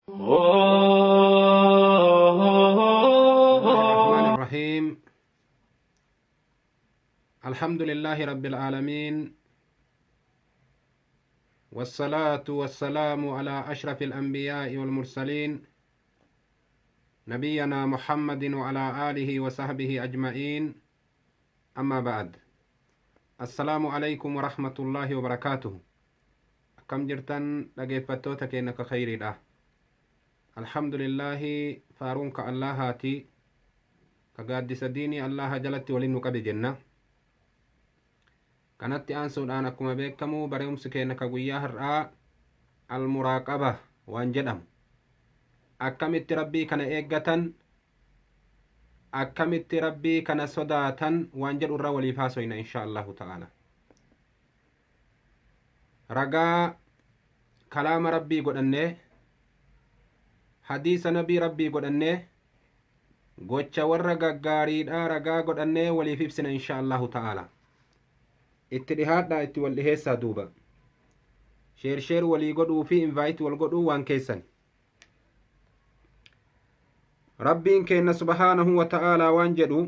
الرحمن الرحيم. الحمد لله رب العالمين، والصلاة والسلام على أشرف الأنبياء والمرسلين نبينا محمد وعلى آله وصحبه أجمعين. أما بعد، السلام عليكم ورحمة الله وبركاته. كم جرتن لقيفتوتك إنك خيري ده. الحمد لله فارونك الله هاتي كقادس ديني الله جلت ولنك بجنة كانت أنسون أنا كما بيكمو بريم سكينك قوياه الرأى المراقبة وانجدم أكمت ربي كان إيقاتا أكمت ربي كان صداتا وانجد الرولي فاسوين إن شاء الله تعالى. رقا كلام ربي قد أنه حديث نبي ربي قد أنه gocha warra gaggaariidha ragaa godhannee waliif ibsina insha allahu ta'ala. itti dhihaadha itti wal dhiheessaa duuba sheer walii godhuu fi invaayit wal godhuu waan keessan. rabbiin keenna subhaanahu wa ta'aalaa waan jedhu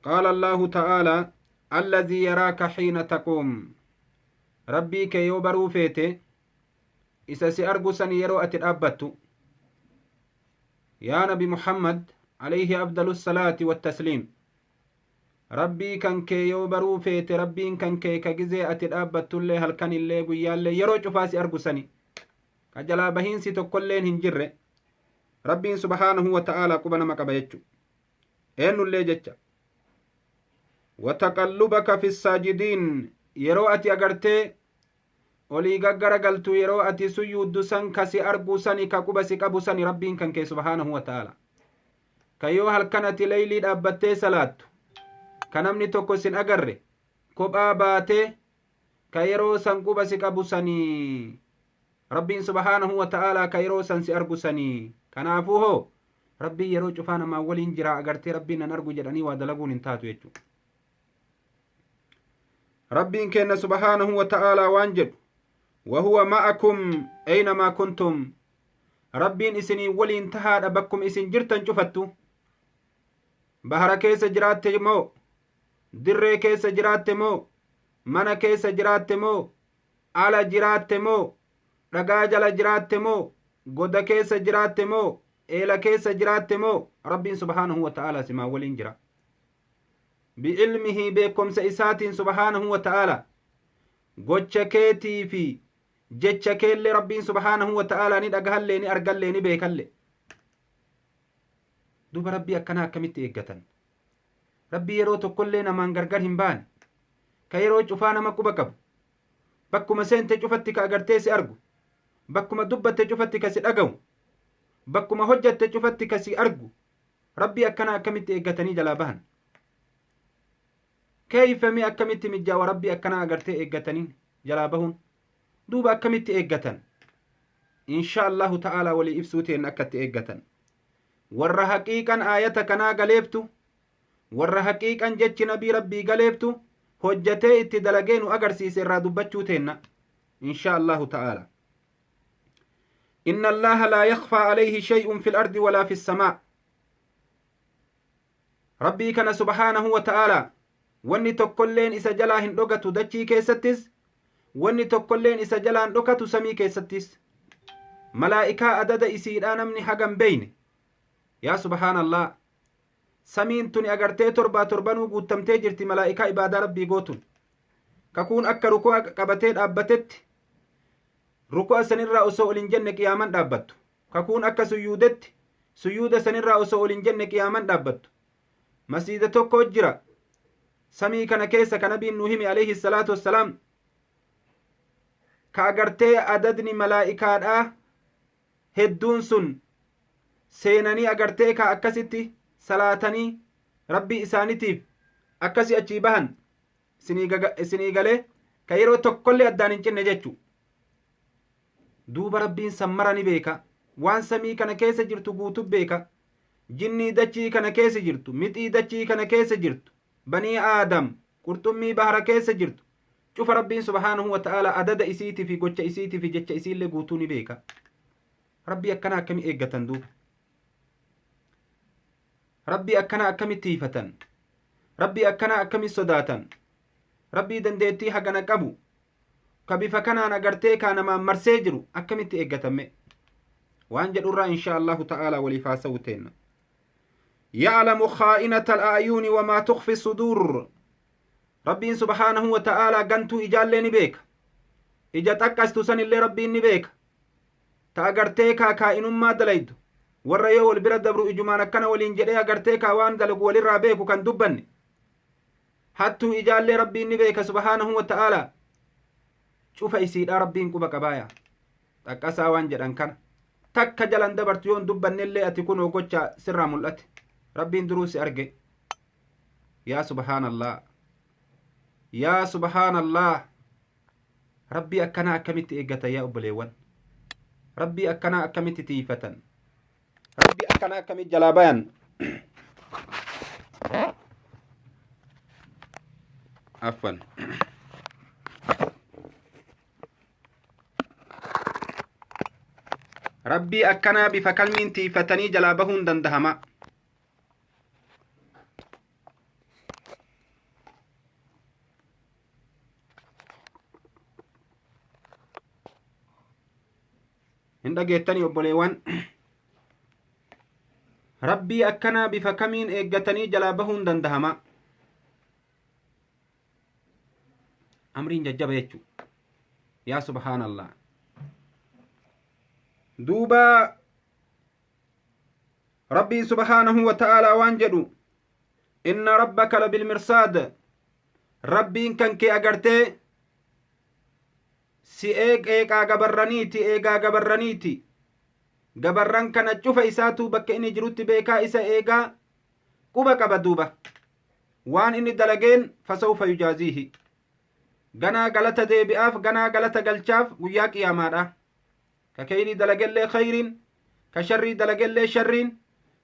qaala allahu ta'aalaa alladhii yaraaka xiina taquum, rabbii kee yoo baruu feete isa si argu san yeroo ati dhaabbattu. يا نبي محمد عليه أفضل الصلاة والتسليم، ربي كان كي يوبرو فيت ربي كان كي كجزء أتدابت اللي هل كان اللي قويا اللي يروج فاسي أرقسني كجلا بهين سي تقولين هنجر ربي سبحانه وتعالى قبنا مكبيتشو إنو اللي جتشا وتقلبك في الساجدين يرو أتي أغرتي olii gaggaragaltu yeroo ati sujuuddu san kasi argu sani ka qubasi qabu sani rabbiin kan kee subhaanahu wa ta'ala ka yoo halkan ati leeylii dhaabbattee salaattu ka namni tokko sin agarre kophaa baatee ka yeroo san qubasi qabu sani rabbiin subhaanahu wa ta'ala ka yeroo san si argu sani. kanaafuu hoo rabbii yeroo cufaa namaa waliin jira agartee rabbiin nan argu jedhanii waa dalaguun hin taatu jechuu. rabbiin keenna subhaanahu wa ta'ala waan jedhu وهو معكم أينما كنتم، ربين إسني ولين تهاد بكم إسن جرتن شفتو بحر كيس جرات مو در كيس جرات مو من كيس جرات مو على جرات مو رقاجل جرات مو قد كيس جرات مو إلى كيس جرات مو ربين سبحانه وتعالى سما ولين جرا بعلمه بكم سيسات سبحانه وتعالى قد شكيتي في jecha keelle rabbiin subhaanahu wa ta'aalaa ni dhagahallee ni argallee ni beekallee. duba rabbii akkanaa akkamitti eeggatan? rabbii yeroo tokkollee namaan gargar hin baane ka yeroo cufaa nama quba qabu bakkuma seente cufatti ka agartee si argu bakkuma dubbatte cufatti ka si dhagahu bakkuma hojjatte cufatti ka si argu rabbii akkanaa akkamitti eeggatanii jalaa bahan? keeyfami akkamitti mijjaawa rabbii akkanaa agartee eeggataniin jalaa bahuun? duuba akkamitti eeggatan? insha allahu ta'ala walii ibsuuteen akkatti eeggatan warra haqiiqan aayata kanaa galeeftu warra haqiiqan jechi nabii rabbii galeeftu hojjatee itti dalagee nu agarsiise irraa dubbachuu teenna insha allahu ta'ala. inna allaha laa yakhfaa alayhi shay'un fi lardi walaa fi samaa, rabbii kana subhaanahu wa ta'ala wanni tokkolleen isa jalaa hin dhogatu dachii keessattis wanni tokkolleen isa jalaan dhokatu samii keessattis. malaa'ikaa adada isiidhaa namni hagam beeyne. yaa subhaanallah, samiin tuni agartee torbanuu guuttamtee jirti malaa'ikaa ibaadaa rabbii gootun. kakuun akka ruku'a qabatee dhaabbatetti ruku'a sanirraa osoo olin jenne qiyaaman dhaabbattu. kakuun akka suyyuudetti suyyuuda sanirraa osoo olin jenne qiyaaman dhaabbattu. masiida tokko jira samii kana keessa ka nabiin nu hime alayhi salaatu wassalaam ka agartee adadni malaa'ikaadhaa hedduun sun seenanii agartee ka akkasitti salaatanii rabbii isaanitiif akkasi achii bahan isinii galee ka yeroo tokkollee addaan hin cinne jechuu. duuba rabbiin sammara ni beeka waan samii kana keessa jirtu guutu beeka. jinnii dachii kana keessa jirtu, mixii dachii kana keessa jirtu, banii aadam qurxummii bahara keessa jirtu, cufa rabbiin subhaanahu wa ta'ala adada isiitii fi gocha isiitii fi jecha isiillee guutuu ni beeka. Rabbii akkana akkami eeggatan duuba? Rabbii akkana akkamitti hiifatan? Rabbii akkana akkami sodaatan? Rabbii dandeettii hagana qabu ka bifa kanaan agartee kaa namaan marsee jiru akkamitti eeggatame? waan jedhurraa insha Allahu ta'ala waliif haasa'u teenna. يعلم خائنة الأعين وما تخفي الصدور. ربين سبحانه وتعالى قنتو إجال نبيك إجا تكستو سن اللي ربين نبيك تأغرتيكا كائن ما دليد والرئيو والبرد دبرو إجمانا كان والإنجلي أغرتيكا وان دلق وللرابيكو كان دبن حتو إجال ربين نبيك سبحانه وتعالى شوف إسيد ربين كوبا كبايا تكسا وان جدن كان تك جلن دبرتيون دبن اللي أتكون وقوشا سر ملأت ربين دروس أرجي. يا سبحان الله يا سبحان الله. ربي أكنا أكمت إيجتا يا أبليوان. ربي أكنا أكمت تيفة. ربي أكنا أكمت جلابان. عفوا. ربي أكنا بفكلمين تيفتني جلابهن دندهما. hinda geettanii obboleewwan rabbii akkanaa bifa kamiin eeggatanii jalaa bahuun dandahama? amriin jajjaba jechuu. yaa subhaanallah. duuba rabbiin subhaanahu wa ta'aalaa waan jedhu inna rabbaka labilmirsaad. rabbiin kan kee agartee si eegaa gabarraniiti gabarran kana cufa isaatu bakka inni jirutti beekaa isa eegaa quba qaba duuba waan inni dalageen fasawfa yujaaziihi ganaa galata deebi'aaf ganaa galata galchaaf guyyaa qiyaamaadha. ka kayrii dalagellee khayriin ka sharrii dalagellee sharriin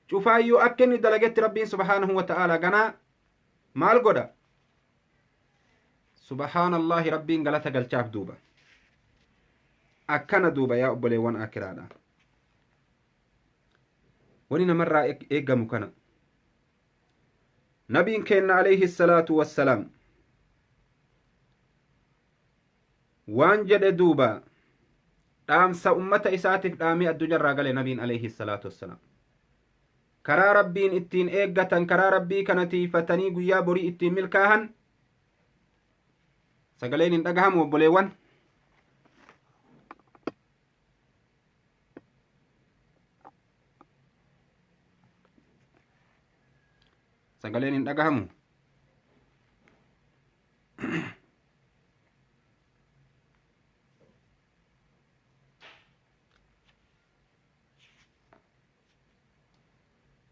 cufaayyuu akka inni dalagetti rabbiin subhaanahu wa ta'aalaa ganaa maal godha? subhaanallahi rabbiin galata galchaaf duuba. akkana duuba yaa obboleewwan akiraadha. wani namarraa eeggamu kana nabiin keenna alayhi salaatu wassalaam waan jedhe duuba dhaamsa ummata isaatiif dhaamee addunyaarraa gale nabiin alayhi salaatu wassalaam karaa rabbiin ittiin eeggatan karaa rabbii kana tiifatanii guyyaa borii ittiin milkaahan sagaleen hin dhagahamu obboleewwan. sagaleen hin dhagahamu.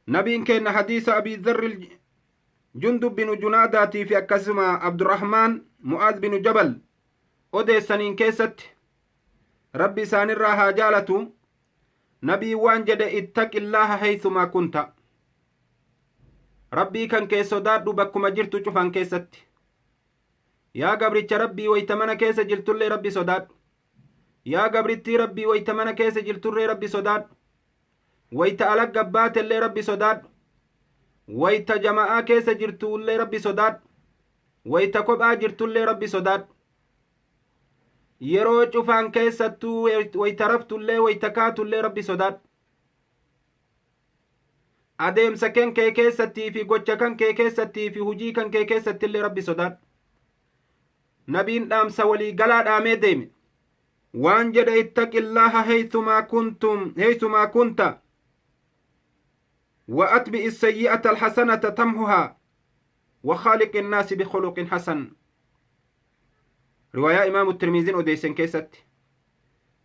nabiin keenna hadiisa abii dharri jundub binu junaadaatii fi akkasuma abdurrahmaan mu'aaz binu jabal odeessaniin keessatti rabbi isaanirraa haa jaalatu nabii waan jedhe ittaqillaaha haythumaa kunta. rabbii kan kee sodaadhu bakkuma jirtu cufan keessatti. yaa gabricha rabbii wayta mana keessa jirtullee rabbi sodaadhu. yaa gabrittii rabbii wayta mana keessa jirturree rabbi sodaadhu. wayta alagabbaatellee rabbi sodaadhu. wayta jama'aa keessa jirtullee rabbi sodaadhu. wayta kophaa jirtullee rabbi sodaadhu. yeroo cufaan keessattuu wayta raftullee wayta kaatullee rabbi sodaadhu. adeemsa kan kee keessattii fi gocha kan kee keessattii fi hujii kan kee keessatti illee rabbi sodaadhu. nabiin dhaamsa walii galaa dhaamee deeme waan jedhe ittaqillaaha haythumaa kunta wa atbi'i sayyi'ata alhasanata tamhuhaa wa khaaliqi innaasi bikhuluqin hasan. riwaayaa imaamu tirmiziin odeeysen keessatti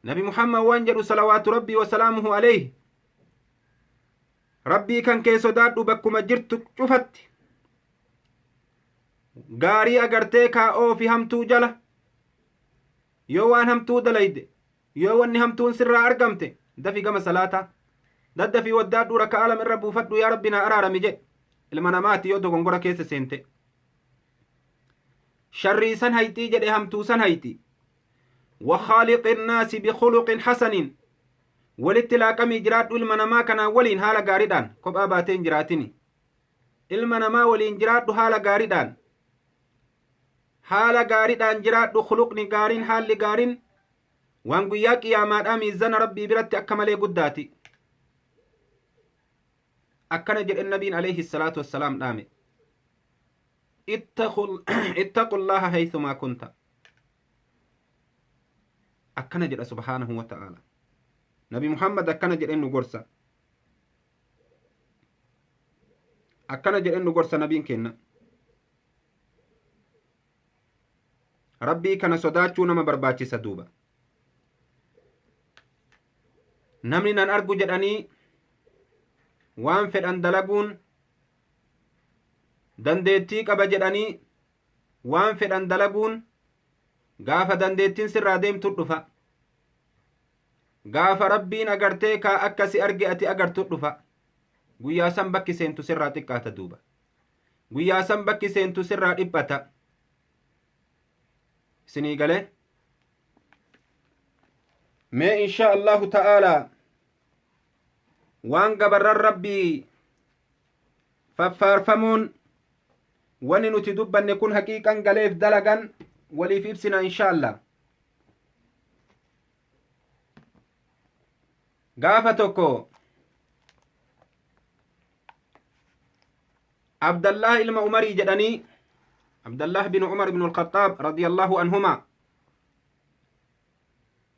nabi muhammad waan jedhu salawaatu rabbii wasalaamuhu alayhi rabbii kan kee sodaadhu bakkuma jirtu cufatti gaarii agartee kaa'oo fi hamtuu jala yoo waan hamtuu dalayde yoo wanni hamtuun sirraa argamte dafi gama salaataa daddafii waddaadhu raka'aa lama irra buufadhu yaa rabbi naa araarami jedhe ilma namaati yoo dogongora keessa seente. sharrii san hayxii jedhe hamtuu san hayxi وخالق الناس بخلق حسن ولت لاقمي جراد المنما كان ولين حال غاريدان كوبا باتين جراتني المنما ولين جراد حال غاريدان جراد خلقني غارين حال غارين وان غيا قيامات ميزان ربي برت اكمل غداتي اكن جد النبي عليه الصلاه والسلام دامي اتقوا الله حيثما كنت akkana jedha subhaanahu wa ta'ala nabi muhammad akkana jedhen nu gorsa nabiin kenna rabbii kana sodaachuu nama barbaachisa duuba namni nan argu jedhanii waan fedhan dalaguun dandeettii qaba jedhanii waan fedhan dalaguun gaafa dandeettiin sirraa deemtu dhufa gaafa rabbiin agartee kaa akkasi arge ati agartu dhufa guyyaa san bakki seentu sirraa xiqqaata duuba guyyaa san bakki seentu sirraa dhiphata isinii gale mee insha allahu ta'aalaa waan gabarran rabbii faffaarfamuun wani nuti dubbanne kun haqiiqan galeef dalagan waliif ibsina insha allah gaafa tokko abdallah ilma umarii jedhanii abdallah bin umar ibn al-khattaab radiyallahu anhuma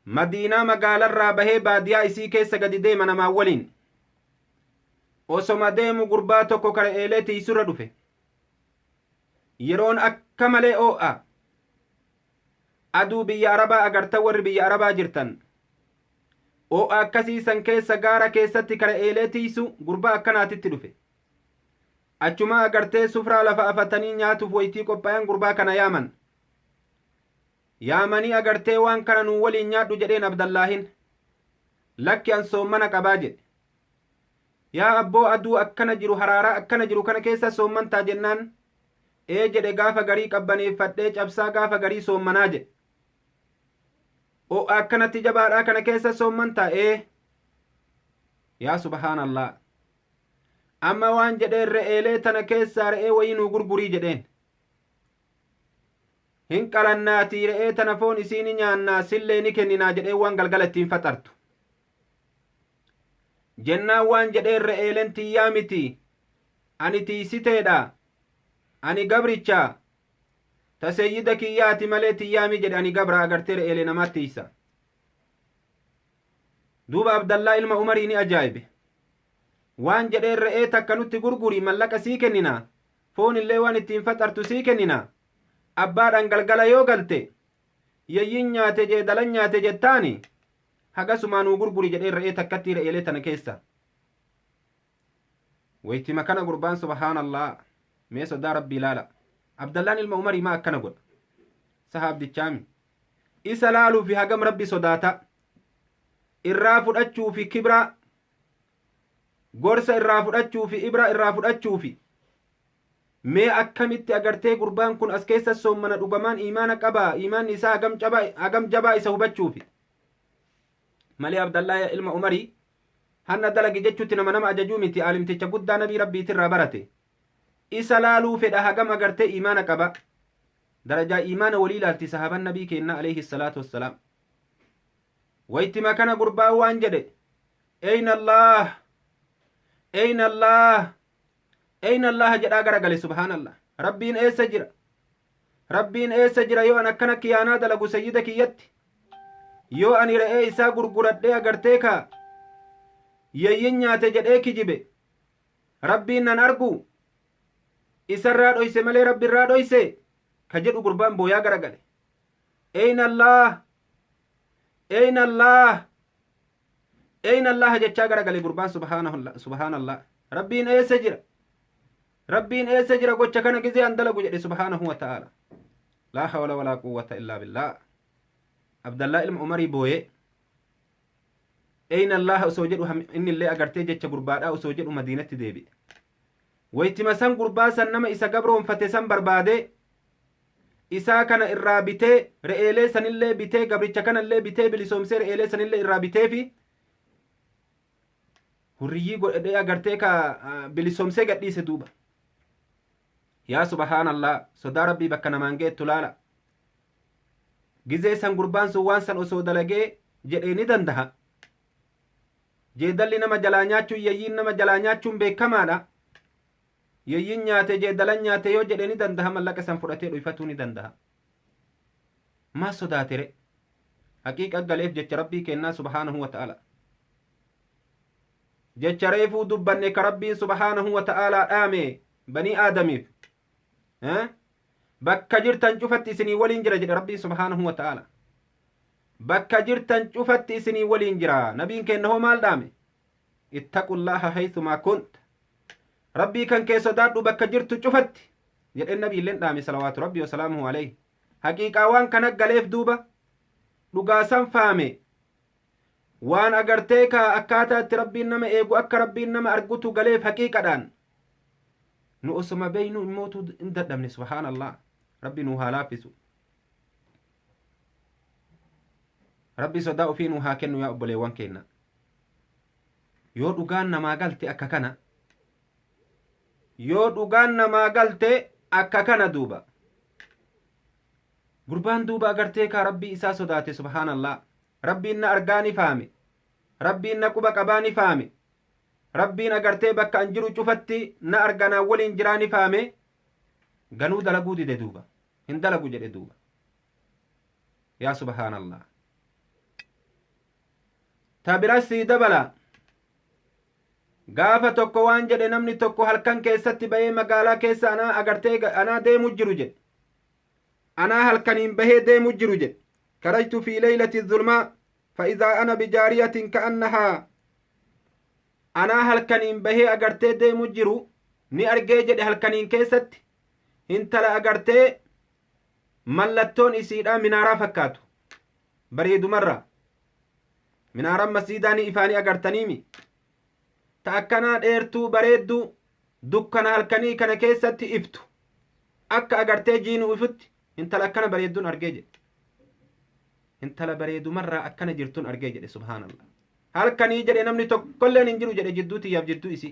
madiinaa magaalarraa bahee baadiyaa isii keessa gadi deema namaa waliin osoma deemu gurbaa tokko kare'eelee tiisurra dhufe yeroon akka malee oo'a aduu biyya arabaa agarta warri biyya arabaa jirtan oo'a akkasiisan keessa gaara keessatti kare'eelee tiisu gurbaa akkanaatitti dhufe achuma agartee sufraa lafa afatanii nyaatuuf waytii qophaayan gurbaa kana yaamanii agartee waan kana nuu waliin nyaadhu jedheen abdallaahin lakki an soommana qabaa jedhe yaa abboo aduu akkana jiru haraaraa akkana jiru kana keessa soommantaa jennaan ee jedhe gaafa garii qabbaneeffadhee cabsaa gaafa garii soommanaa jedhe o akkanatti jabaadhaa kana keessa soommantaa ee yaa subhaanallah amma waan jedheen re'eelee tana keessaa re'ee wayii nuu gurgurii jedheen hin qalannaatii re'ee tana foon isiini nyaannaa sillee ni kenninaa jedheen waan galgala ittiin faxartu jennaan waan jedheen re'eelen tiyyaa miti ani tiisiteedha ani gabrichaa taseeyyida kiyyaati malee tiyyaami jedhe ani gabra agartee re'eelee namaatti tiisa duuba abdallaa ilma umarii ni ajaa'ibe waan jedheen re'ee takka nutti gurgurii mallaqa sii kenninaa foon illee waan ittiin faxartu sii kenninaa abbaadhaan galgala yoo galte yayyin nyaate jee dalan nyaate jettaani hagasumaa nuu gurguri jedheen re'ee takkatti re'eelee tana keessa waytima kana gurbaan subhaanallah mee sodaa rabbii ilaala abdallaan ilma umarii maa akkana godha sahaabdichaami isa laaluufi hagam rabbi sodaata irraa fudhachuufi kibra gorsa irraa fudhachuufi ibra irraa fudhachuufi mee akkamitti agartee gurbaan kun as keessa soommana dhugamaan iimaana qabaa iimaanni isaa hagam jabaa isa hubachuufi malee abdallaa ilma umarii hanna dalagi jechuutti nama ajajuu miti aalimticha guddaa nabii rabbiitirraa barate isa laaluu fedha hagam agartee iimaana qaba darajaa iimaana walii ilaalti sahaban nabii keenna alayhi salaatu wassalaam waytima kana gurbaa waan jedhe eyna allah jedhaa garagale subhaanallah rabbiin eessa jira yoo an akkana kiyaanaa dalagu sayyida kiyyatti yoo ani re'ee isaa gurguradhee agartee kaa yayyin nyaate jedhee kijibe rabbiin nan argu isarraa dhoyse malee rabbi irraa dhoyse ka jedhu gurbaan booyaa garagale eyna allah jechaa garagale gurbaan subhaanallah rabbiin eessa jira gocha kana gizee an dalagu jedhe subhaanahu wa ta'ala laa hawla walaa quwwata illaa billah abdallaa ilma umarii booye eyna allah osoo jedhu inni illee agartee jecha gurbaadhaa osoo jedhu madiinatti deebi'e waytima san gurbaa san nama isa gabroonfate san barbaade isaa kana irraa bitee re'eelee sanillee bitee gabricha kanallee bitee bilisoomsee re'eelee sanillee irraa bitee fi hurriyyii godhee agartee ka bilisoomsee gadhiise duuba. yaa subhaanallah sodaa rabbii bakka namaan geettu laala. gizee san gurbaan sun waan san osoo dalagee jedhee ni dandaha. jeedalli nama jalaa nyaachuun yayyiin nama jalaa nyaachuun beekamaadha. yayyiin nyaate jeedalan nyaate yoo jedhee ni dandaha mallaqa san fudhatee dhuyfatuu ni dandaha. maa sodaatere haqiiqa galeef jecha rabbii kennaa subhaanahu wa ta'ala. jecha reefuu dubbanne ka rabbiin subhaanahu wa ta'aalaa dhaame banii aadamiif bakka jirtan cufatti isinii waliin jira jedhe rabbiin subhaanahu wa ta'ala. bakka jirtan cufatti isinii waliin jira. nabiin kenna hoo maal dhaame ittaqullaha haythumaa kunt rabbii kan kee sodaadhu bakka jirtu cufatti jedhen nabiilleen dhaame salawaatu rabbii wasalaamuhu alayhi. haqiiqaa waan kana galeef duuba dhugaasan faame waan agartee ka akkaataatti rabbiin nama eegu akka rabbiin nama argutu galeef haqiiqadhaan nu osoma beeynu immootu hin dadhabne subhaanallah. rabbi nu haa laaffisu. rabbi sodaa ufii nu haa kennu yaa obboleewwan keenna. yoo dhugaan namaa galte akka kana yoo dhugaan namaa galte akka kana duuba gurbaan duuba agartee ka rabbii isaa sodaate subhaanallah. rabbiin na argaa ni faame. rabbiin na quba qabaa ni faame. rabbiin agartee bakka an jiru cufatti na arganaa waliin jiraa ni faame. ganuu dalaguu dide duuba hin dalagu jedhe duuba. yaa subhaanallah. tabirasii dabala gaafa tokko waan jedhe namni tokko halkan keessatti bahee magaalaa keessa anaa agartee anaa deemu jiru jedhe. anaa halkaniin bahee deemu jiru jedhe. karajtu fi leylati zulmaa فإذا أنا بجارية كأنها أنا هلكنين به أغرتي دي مجرو ني أرجي جد هلكنين كيست انتلا أغرتي ملتون إسيدا منارا فكاتو بريدو مرة منارا مسيداني إفاني أغرتنيمي تأكنا ديرتو بريدو دكنا هلكني كان كيست إفتو أكا أغرتي جينو إفت انتلا أكنا بريدون أرجي جد intala bareedu marraa akkana jirtun argee jedhe subhaanallah. halkanii jedhe namni tokkolleen hin jiru jedhe jidduu tiyyaaf jidduu isi.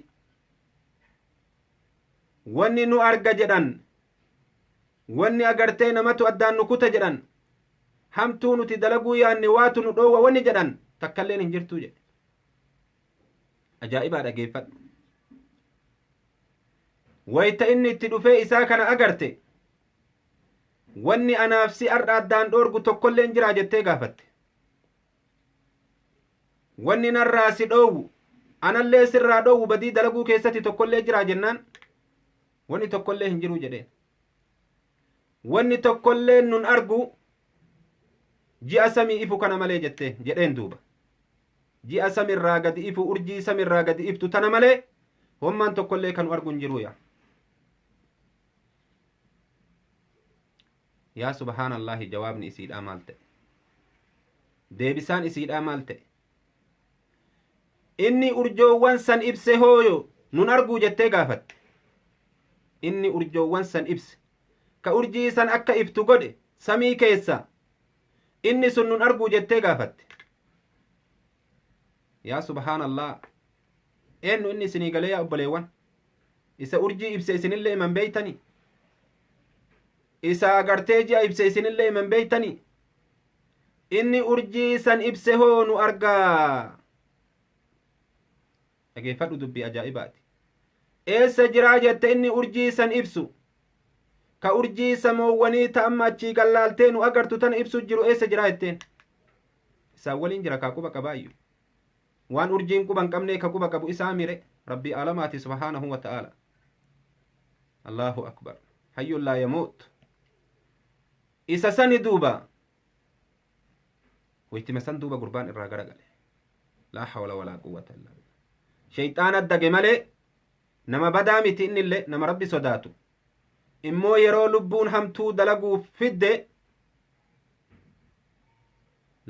wanni nu arga jedhan wanni agartee namatu addaan nu kuta jedhan hamtuu nuti dalaguu yaanne waatu nu dhoowwa wanni jedhan takkalleen hin jirtuu jedhe. ajaa'ibaa dhageeffadhu. wayta inni itti dhufee isaa kana agarte wanni anaaf si arra addaan dhoorgu tokkolleen jiraa jettee gaafatte. wanni narraa si dhoowwu anallee sirraa dhoowwu badii dalaguu keessatti tokkollee jiraa jennaan wanni tokkollee hin jiru jedheen. wanni tokkolleen nun argu ji'a samii ifu kana malee jette jedheen duuba. ji'a samirraa gadi ifu urjii samirraa gadi iftu tana malee hommaan tokkollee kan argu hin jiru yaa. yaa subhaanallahi jawaabni isiidhaa maal ta'e deebisaan isiidhaa maal ta'e inni urjoowwan san ibse hooyo nun arguu jettee gaafatte. inni urjoowwan san ibse ka urjii san akka iftu godhe samii keessa inni sun nun arguu jettee gaafatte. yaa subhaanallah eenyu inni isinii galee yaa obboleewwan isa urjii ibse isinillee iman beeytanii isa agartee ji'a ibse isinillee iman beeytanii inni urjii san ibse hoo nu argaa. dhageeffadhu dubbii ajaa'ibaati. eessa jiraa jette inni urjii san ibsu ka urjii samoowwanii ta'amma achii gallaaltee nu agartu tana ibsu jiru eessa jiraa jetteen. isaan waliin jira kaa quba qabaayyu waan urjiin quban qabnee ka quba qabu isaa mire rabbii alamaati subhaanahu wa ta'ala. allahu akbar hayyun laa yamuut. isa sani duuba waytima san duuba gurbaan irraa garagale. laa hawla walaa quwwata illaa billah. shayxaana dage malee nama badaa miti innillee nama rabbi sodaatu immoo yeroo lubbuun hamtuu dalaguuf fidde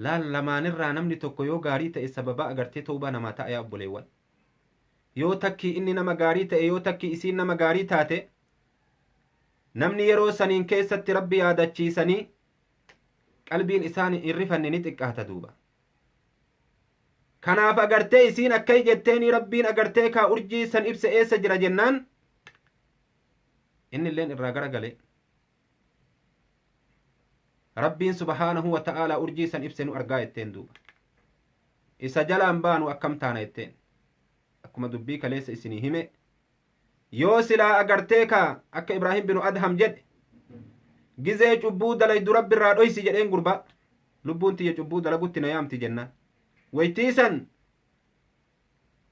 laal lamaanirraa namni tokko yoo gaarii ta'e sababa agartee tawbaa namaa ta'a yaa obboleewwan. yoo takki inni nama gaarii ta'e yoo takki isiin nama gaarii taate namni yeroo saniin keessatti rabbi yaadachiisanii qalbiin isaan hin rifanne ni xiqqaata duuba. Kanaaf agartee isiin akkay jetteeni rabbiin agartee kaa urjii san ibse eessa jira jennaan inni illeen irraa garagale. Rabbiin subhaanahu wa ta'aalaa urjii san ibse nu argaa jetteen duuba. Isa jalaan baanu akkam taana jetteen. Akkuma dubbii kaleessa isinii hime yoo silaa agartee kaa akka Ibraahim binu Adham jedhe gizee cubbuu dalaydu rabbi irraa dhoysi jedheen gurbaa lubbuun tiyya cubbuu dalagutti na yaamti jennaan. Waytiisan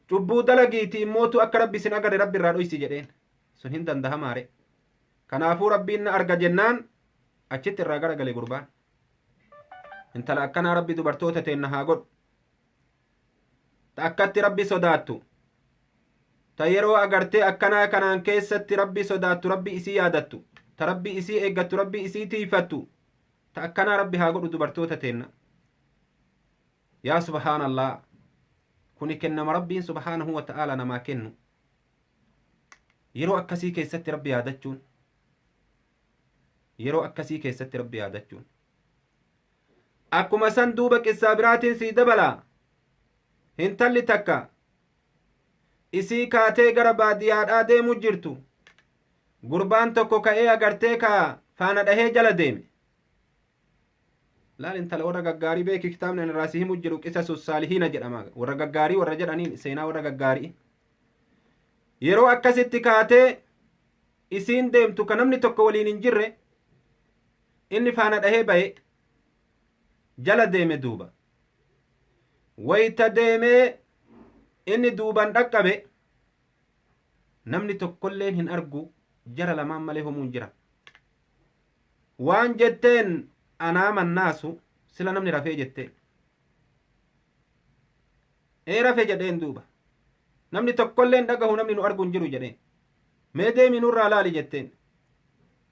cubbuu dalagiiti immootu akka rabbi sin agarre rabbi irraa dhoysi jedheen sun hin dandahamaare. Kanaafuu rabbiin na arga jennaan achitti irraa garagale gurbaan. Intala akkanaa rabbi dubartoota teenna haa godhu. Ta akkatti rabbi sodaattu. Ta yeroo agartee akkanaa kanaan keessatti rabbi sodaattu rabbi isii yaadattu. Ta rabbi isii eeggattu rabbi isii tiifattu. Ta akkanaa rabbi haa godhu dubartoota teenna. Yaa subhaanallah. Kuni kennama rabbiin subhaanahu wa ta'aalaa namaa kennu. Yeroo akkasii keessatti rabbi yaadachuun. Yeroo akkasii keessatti rabbi yaadachuun. Akkuma san duuba qissaa biraatiin sii dabalaa. Hintalli takka isii kaatee gara baadiyyaadhaa deemu jirtu. Gurbaan tokko ka'ee agartee kaa faana dhahee jala deeme. Laal intala warra gaggaarii beeki kitaabni ani irraa si himu jiru qisasus saalihiina jedhama. Warra gaggaarii warra jedhaniin seenaa warra gaggaarii. Yeroo akkasitti kaatee isiin deemtu ka namni tokko waliin hin jirre inni faana dhahee ba'e jala deeme duuba. Wayta deemee inni duuban dhaqqabe namni tokkolleen hin argu jara lamaan malee homuun jira. Waan jetteen anaa mannaasu sila namni rafee jettee. Rafee jedheen duuba. Namni tokkolleen dhagahu namni nu argu hin jiru jedheen. Mee deemi nurraa laali jetteen.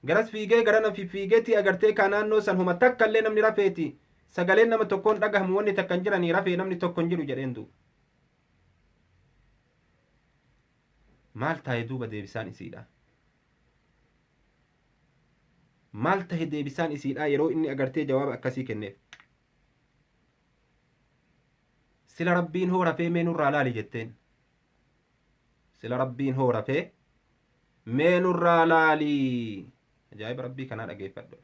Garas fiigee garana fiigeetii agartee kaa naannoo san huma takkallee namni rafeeti. Sagaleen nama tokkoon dhagahamu wanni takkan jiranii rafee namni tokko hin jiru jedheen duuba. Maal taa'e duuba deebisaan isiidha? Maal tahe deebisaan isiidha yeroo inni agartee jawaaba akkasii kenneef? Sila rabbiin hoo rafee mee nurraa laali jetteen. Sila rabbiin hoo rafee mee nurraa laali. Ajaa'iba rabbii kanaa dhageeffadhu.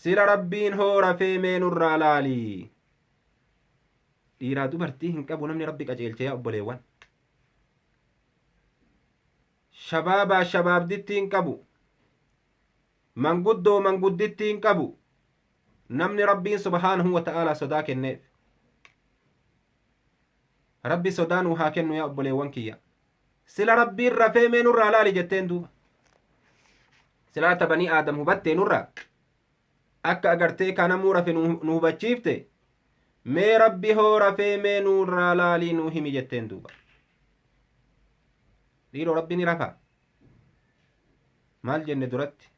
Sila rabbiin hoo rafee mee nurraa laali. Dhiiraa dubartii hin qabu namni rabbi qajeelchee yaa obboleewwan. Shabaabaa shabaabditti hin qabu. Manguddoo mangudditti hin qabu. Namni rabbiin subhaanahu wa ta'aalaa sodaa kenneef. Rabbi sodaa nuu haa kennu yaa obboleewwan kiyya. Sila rabbiin rafee mee nurraa laali jetteen duuba. Silaata banii aadam hubattee nurraa. Akka agartee kanamuu rafe nu hubachiifte. Mee rabbi hoo rafee mee nurraa laalii nuu himi jetteen duuba. Dhiiroo rabbi ni rafa. Maal jenne duratti?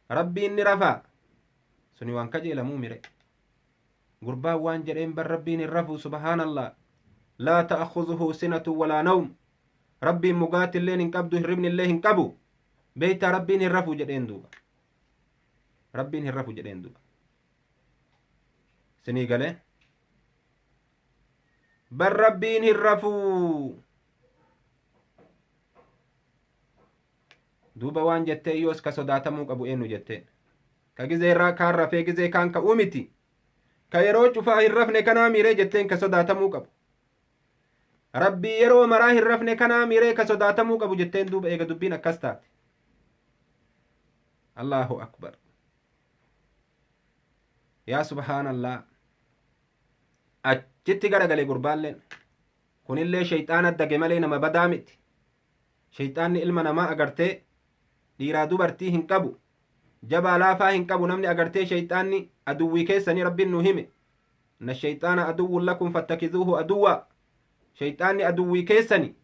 Rabbiin ni rafa. Suni waan kajeelamuu mire. Gurbaan waan jedheen bar rabbiin hin rafu subhaanallah. Laa ta'akhuzuhu sinatu walaa nawm. Rabbiin mugaati illeen hin qabdu hirribni illee hin qabu. Beeytaa rabbiin hin rafu jedheen duuba. Rabbiin hin rafu jedheen duuba. Sinii galee? Bar rabbiin hin rafu. Duuba waan jettee yoos ka sodaatamuu qabu eenyu jetteen. Ka gizee irraa kaan rafee gizee kaan ka'uu miti. Ka yeroo cufaa hin rafne kanaa miiree jetteen ka sodaatamuu qabu. Rabbii yeroo maraa hin rafne kanaa miiree ka sodaatamuu qabu jetteen duuba eega dubbiin akkas taate. Allahu akbar. Yaa subhaanallah. Achitti garagalee gurbaalleen. Kunillee shayxaana dage malee nama badaa miti. Shayxaanni ilma namaa agartee dhiiraa dubartii hin qabu. Jabaa laafaa hin qabu namni agartee shayxaanni aduwwii keessanii rabbiin nu hime. Na shayxaana aduwwun lakum fattakizuuhu aduwwaa. Shayxaanni aduwwii keessani.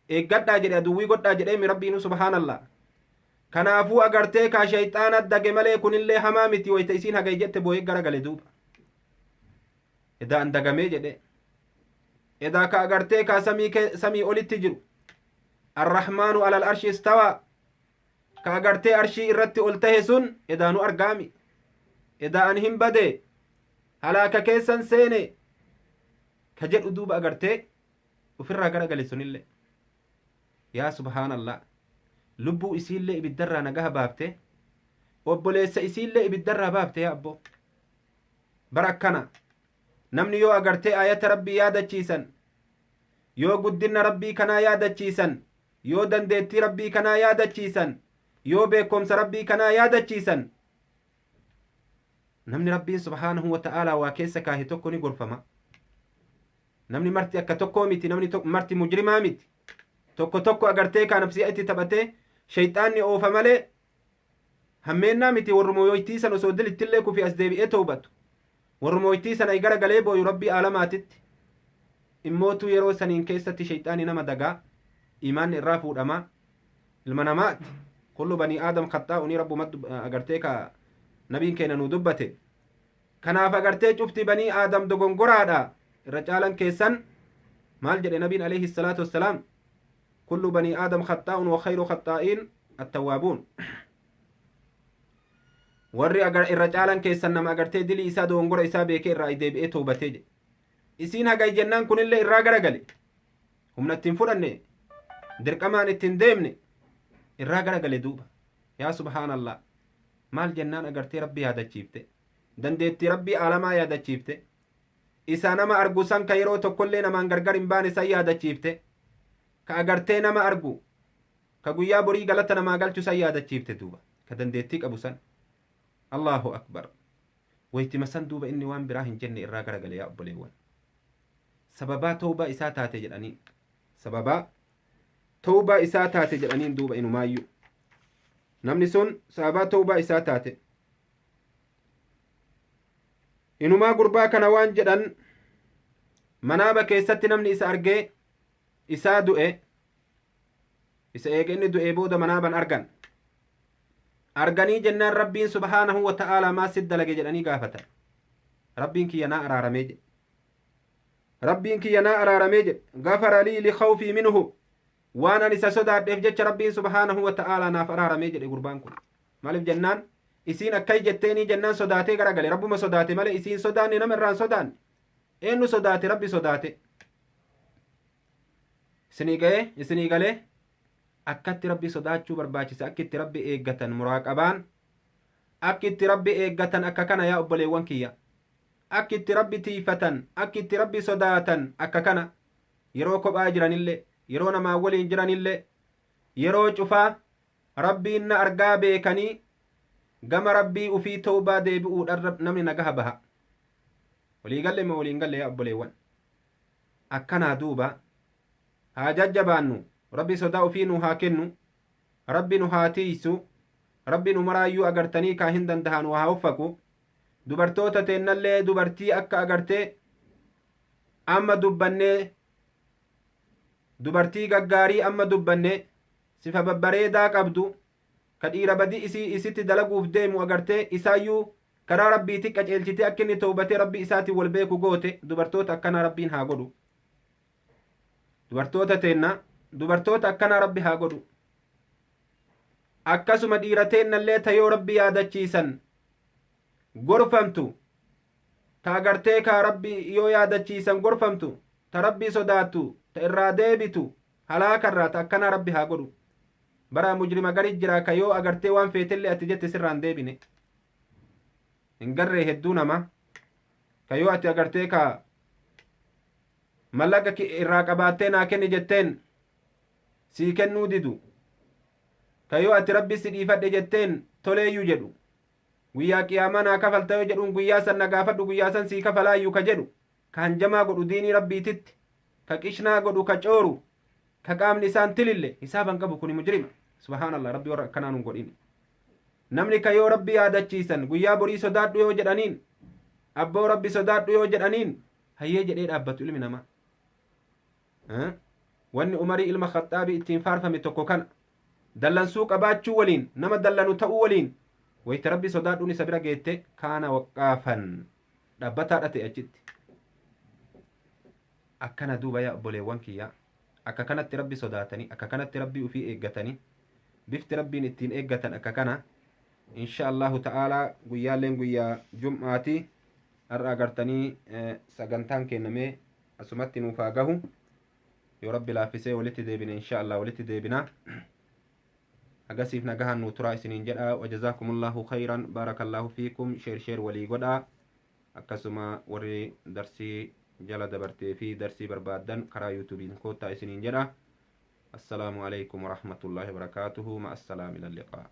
Eeggadhaa jedhe aduwwii godhaa jedheemi rabbiinu subhaanallah. Kanaafuu agartee kaa shayxaana dage malee kunillee hamaa miti wayta isiin hagay jette boo'ee garagale duuba. Edaa an dagamee jedhe. Edaa ka agartee kaa samii olitti jiru. arrahmaanu alal arshi istawaa ka agartee arshii irratti ol tahe sun edaanu argaami edaa an hin bade halaaka keessan seene ka jedhu duuba agartee ufirraa garagale sunillee yaa subhaanallah lubbuu isiillee ibiddarraa nagaha baafte obboleessa isiillee ibiddarraa baafte yaa abbo bara akkana namni yoo agartee ayata rabbii yaadachiisan yoo guddinna rabbii kanaa yaadachiisan yoo dandeettii rabbii kanaa yaadachiisan yoo beekomsa rabbii kanaa yaadachiisan namni rabbiin subhaanahu wa ta'aalaa waa keessa kaahe tokko ni gorfama namni marti akka tokkoo miti namni marti mujrimaa miti tokko agartee kaa nafsiyaa itti taphatee shayxaanni oofa malee hammeennaa miti warrumoyoytiisan osoo dilittillee kufi as deebi'ee toobatu warrumoytiisan ay gara galee booyu rabbii aalamaatitti immootu yeroo saniin keessatti shayxaani nama dagaa imaanni irraa fuudhamaa ilma namaatti kullu banii aadam khaxaa'uni rabbumatti agartee ka nabiin keenya nu dubbate kanaaf agartee cufti banii aadam dogongoraadha irra caalan keessan maal jedhe nabiin alayhi salaatu wassalaam kullu banii aadam khaxaa'un wa khayru khaxaa'iin attawwaabuun warri irra caalan keessan nama agartee dilii isaa dogongora isaa beekee irraa deebi'ee toobatee jedhe isiin hagay jennaan kunillee irraa garagale humna ittiin fudhanne dirqamaan ittiin deemne irraa garagale duuba yaa subhaanallah maal jennaan agartee rabbii yaadachiifte dandeettii rabbii aalamaa yaadachiifte isaa nama argu san ka yeroo tokkollee namaan gargar hin baane san yaadachiifte ka agartee nama argu ka guyyaa borii galata namaa galchu san yaadachiifte duuba ka dandeettii qabu san allahu akbar waytima san duuba inni waan biraa hin jenne irraa garagale yaa obboleewwan sababaa tawbaa isaa taate jedhanii sababaa tawbaa isaa taate jedhaniin duuba inumaayyuu namni sun sababaa tawbaa isaa taate inumaa gurbaa kana waan jedhan manaaba keessatti namni isa argee isaa du'e isa eege inni du'e booda manaaban arganii jennaan rabbiin subhaanahu wa ta'aalaa maa sid dalage jedhanii gaafatan rabbiin kiyya naa araaramee jedhe rabbiin kiyya naa araaramee jedhe gafara lii likhawfii minhu waan an isa sodaadheef jecha rabbiin subhaanahu wa ta'aalaa naaf araaramee jedhe gurbaan kun maaliif jennaan isiin akkay jetteenii jennaan sodaatee garagale rabbuma sodaate malee isiin sodaanne nama irraan sodaanne eenyu sodaate rabbi sodaate isinii galee akkatti rabbi sodaachuu barbaachisa akkitti rabbi eeggatan muraaqabaan akkitti rabbi eeggatan akka kana yaa obboleewwan kiyya akkitti rabbi tiifatan akkitti rabbi sodaatan akka kana yeroo kophaa jiranillee yeroo namaa waliin jiranillee yeroo cufaa rabbiin na argaa beekanii gama rabbii ufii tawbaa deebi'uudhaan namni nagaha baha waliigalle ma waliin galle yaa obboleewwan akkanaa duuba haa jajjabaannu rabbi sodaa ufii nu haa kennu rabbi nu haa tiisu rabbi nu maraayyuu agartanii kaa hin dandahan haa uffaku dubartoota teennallee dubartii akka agartee amma dubbannee dubartii gaggaarii amma dubbannee sifa babbareedaa qabdu ka dhiira badii isitti dalaguuf deemu agartee isaayyuu karaa rabbiitti qaceelchite akka inni tawbatee rabbii isaatiin wal beeku goote dubartoota akkanaa rabbiin haa godhu dubartoota teenna dubartoota akkanaa rabbi haa godhu akkasuma dhiira teennallee ta yoo rabbi yaadachiisan gorfamtu ta agartee kaa rabbi yoo yaadachiisan gorfamtu ta rabbi sodaattu ta irraa deebitu halaakarraa ta akkanaa rabbi haa godhu bara mujrima garit jira ka yoo agartee waan feetellee ati jette sirraan deebine hin garree hedduu nama ka yoo ati agartee ka mallaqa irraa qabaattee naa kenni jetteen sii kennuu didu ka yoo ati rabbi si dhiifadhe jetteen toleeyyuu jedhu guyyaa qiyaamaa naa kafalta yoo jedhuun guyyaa san na gaafadhu guyyaa san sii kafalaayyuu ka jedhu ka hanjamaa godhu diinii rabbiititti ka qishnaa godhu ka cooru ka qaamni isaan tilille hisaaban qabu kuni mujrima subhaanallah rabbi warra akkanaa nun godhin namni ka yoo rabbi yaadachiisan guyyaa borii sodaadhu yoo jedhaniin abboo rabbi sodaadhu yoo jedhaniin hayyee jedhee dhaabbatu ilmi namaa wanni umarii ilma khaxaabii ittiin faarfame tokko kana dallansuu qabaachuu waliin nama dallanu ta'uu waliin wayta rabbi sodaadhuun isa bira geette kaana waqqaafan dhaabbataadha ta'e achitti akkana duuba yaa obboleewwan kiyya akka kanatti rabbi sodaatanii akka kanatti rabbii ufii eeggatanii bifti rabbiin ittiin eeggatan akka kana insha allahu ta'aalaa guyyaaleen guyyaa jum'aati har'a agartanii sagantaan kennamee asumatti nuuf haa gahu yoo rabbi laaffisee walitti deebine insha allah walitti deebina agasiif nagahan nu turaa isiniin jedha wajazaakumullahu khayran baarakallahu fiikum sheer walii godhaa akkasuma warri darsii jala dabartee fi darsii barbaadan karaa yuutuubiin koottaa isiniin jedha assalaamu alaykum warahmatullaahi wabarakaatuhu ma assalaam ila liqaa